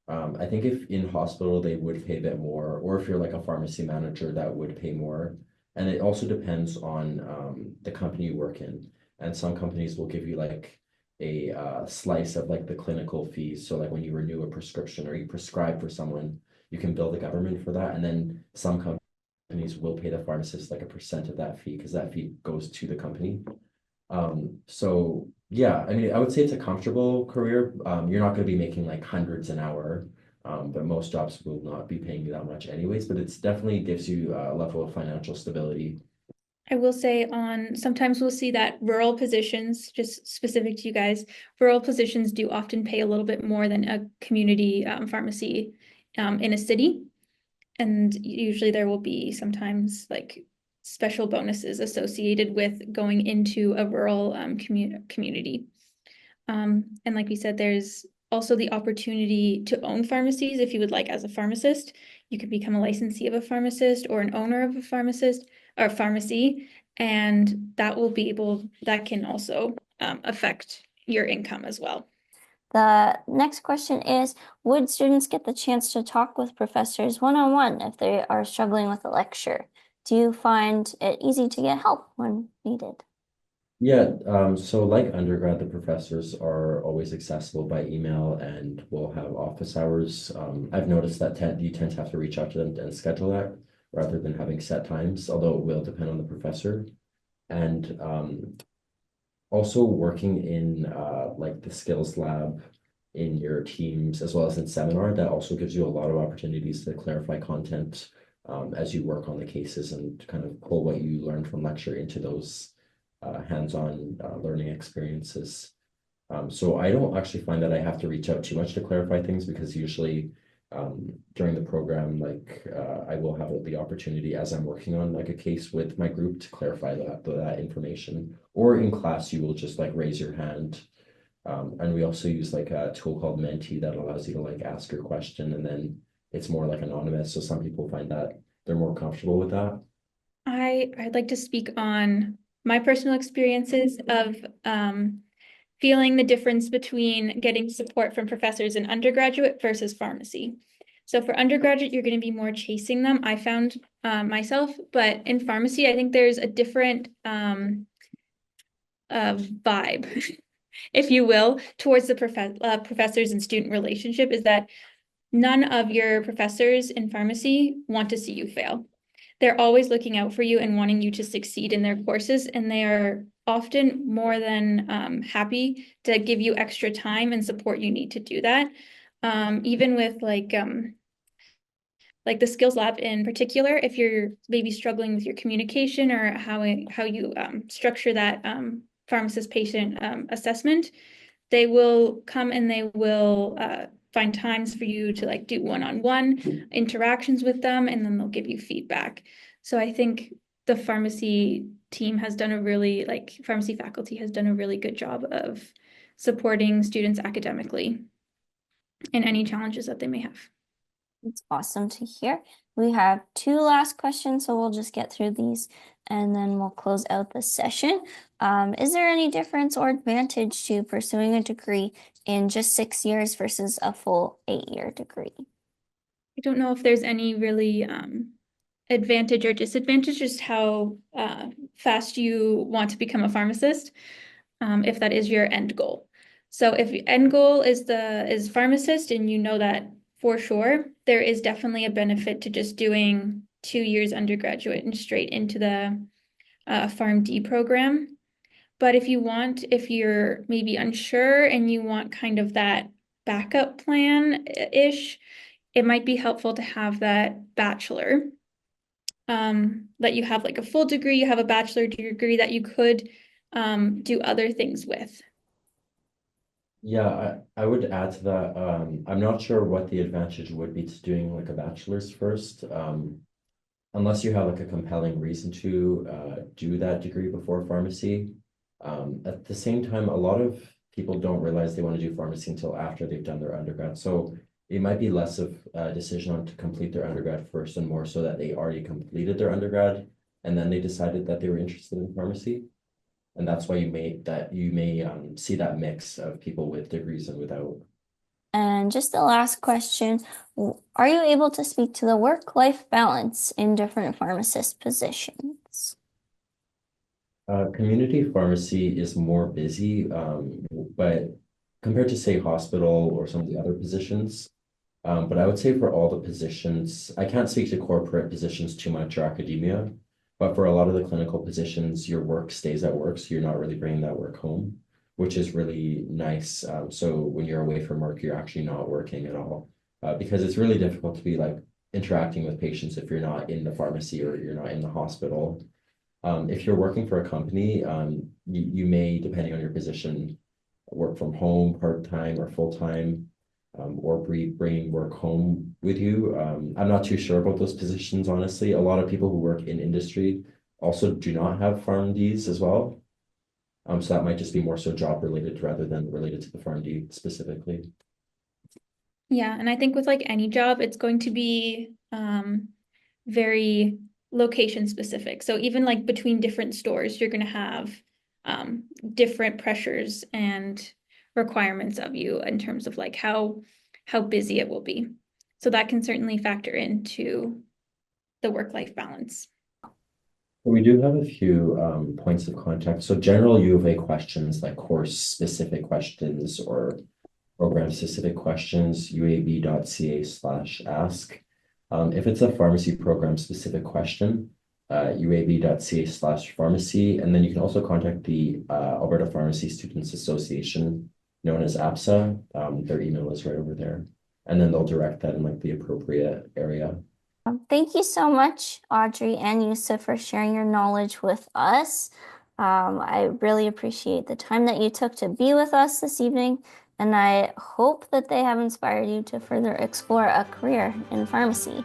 I think if in hospital they would pay a bit more, or if you're like a pharmacy manager, that would pay more. And it also depends on the company you work in. And some companies will give you like a slice of like the clinical fees. So like when you renew a prescription or you prescribe for someone, you can bill the government for that. And then some companies will pay the pharmacist like a percent of that fee, because that fee goes to the company. So yeah, I mean, I would say it's a comfortable career. You're not going to be making like hundreds an hour, but most jobs will not be paying you that much anyways, but it's definitely gives you a level of financial stability. I will say sometimes we'll see that rural positions, just specific to you guys, rural positions do often pay a little bit more than a community pharmacy in a city. And usually there will be sometimes like special bonuses associated with going into a rural community. And like we said, there's also the opportunity to own pharmacies if you would like as a pharmacist. You could become a licensee of a pharmacist or an owner of a pharmacist or pharmacy, and that can also affect your income as well. The next question is, would students get the chance to talk with professors one-on-one if they are struggling with a lecture? Do you find it easy to get help when needed? Yeah, so like undergrad, the professors are always accessible by email and will have office hours. I've noticed that you tend to have to reach out to them and schedule that rather than having set times, although it will depend on the professor. And also working in like the skills lab in your teams as well as in seminar, that also gives you a lot of opportunities to clarify content as you work on the cases and kind of pull what you learned from lecture into those hands-on learning experiences. So I don't actually find that I have to reach out too much to clarify things because usually during the program, like I will have the opportunity as I'm working on like a case with my group to clarify that information. Or in class, you will just like raise your hand. And we also use like a tool called Menti that allows you to like ask your question and then it's more like anonymous. So some people find that they're more comfortable with that. I'd like to speak on my personal experiences of feeling the difference between getting support from professors in undergraduate versus pharmacy. So for undergraduate, you're going to be more chasing them, I found myself, but in pharmacy, I think there's a different vibe, if you will, towards the professors and student relationship is that none of your professors in pharmacy want to see you fail. They're always looking out for you and wanting you to succeed in their courses, and they are often more than happy to give you extra time and support you need to do that. Even with like the skills lab in particular, if you're maybe struggling with your communication or how you structure that pharmacist patient assessment, they will come and they will find times for you to like do one-on-one interactions with them, and then they'll give you feedback. So I think the pharmacy team has done pharmacy faculty has done a really good job of supporting students academically in any challenges that they may have. It's awesome to hear. We have two last questions, so we'll just get through these and then we'll close out the session. Is there any difference or advantage to pursuing a degree in just 6 years versus a full 8-year degree? I don't know if there's any really advantage or disadvantage, just how fast you want to become a pharmacist, if that is your end goal. So if your end goal is pharmacist and you know that for sure, there is definitely a benefit to just doing 2 years undergraduate and straight into the PharmD program. But if you're maybe unsure and you want kind of that backup plan-ish, it might be helpful to have that bachelor, that you have like a full degree, you have a bachelor degree that you could do other things with. Yeah, I would add to that. I'm not sure what the advantage would be to doing like a bachelor's first, unless you have like a compelling reason to do that degree before pharmacy. At the same time, a lot of people don't realize they want to do pharmacy until after they've done their undergrad. So it might be less of a decision on to complete their undergrad first and more so that they already completed their undergrad and then they decided that they were interested in pharmacy. And that's why you may see that mix of people with degrees and without. And just the last question, are you able to speak to the work-life balance in different pharmacist positions? Community pharmacy is more busy, but compared to say hospital or some of the other positions, but I would say for all the positions, I can't speak to corporate positions too much or academia, but for a lot of the clinical positions, your work stays at work, so you're not really bringing that work home, which is really nice. So when you're away from work, you're actually not working at all, because it's really difficult to be like interacting with patients if you're not in the pharmacy or you're not in the hospital. If you're working for a company, you may, depending on your position, work from home part-time or full-time, or bring work home with you. I'm not too sure about those positions, honestly. A lot of people who work in industry also do not have PharmDs as well. So that might just be more so job related rather than related to the PharmD specifically. Yeah, and I think with like any job, it's going to be very location specific. So even like between different stores, you're going to have different pressures and requirements of you in terms of like how busy it will be. So that can certainly factor into the work-life balance. We do have a few points of contact. So general U of A questions like course specific questions or program specific questions, uab.ca/ask. If it's a pharmacy program specific question, uab.ca/pharmacy. And then you can also contact the Alberta Pharmacy Students Association, known as APSA. Their email is right over there. And then they'll direct that in like the appropriate area. Thank you so much, Audrey and Youssef, for sharing your knowledge with us. I really appreciate the time that you took to be with us this evening, and I hope that they have inspired you to further explore a career in pharmacy.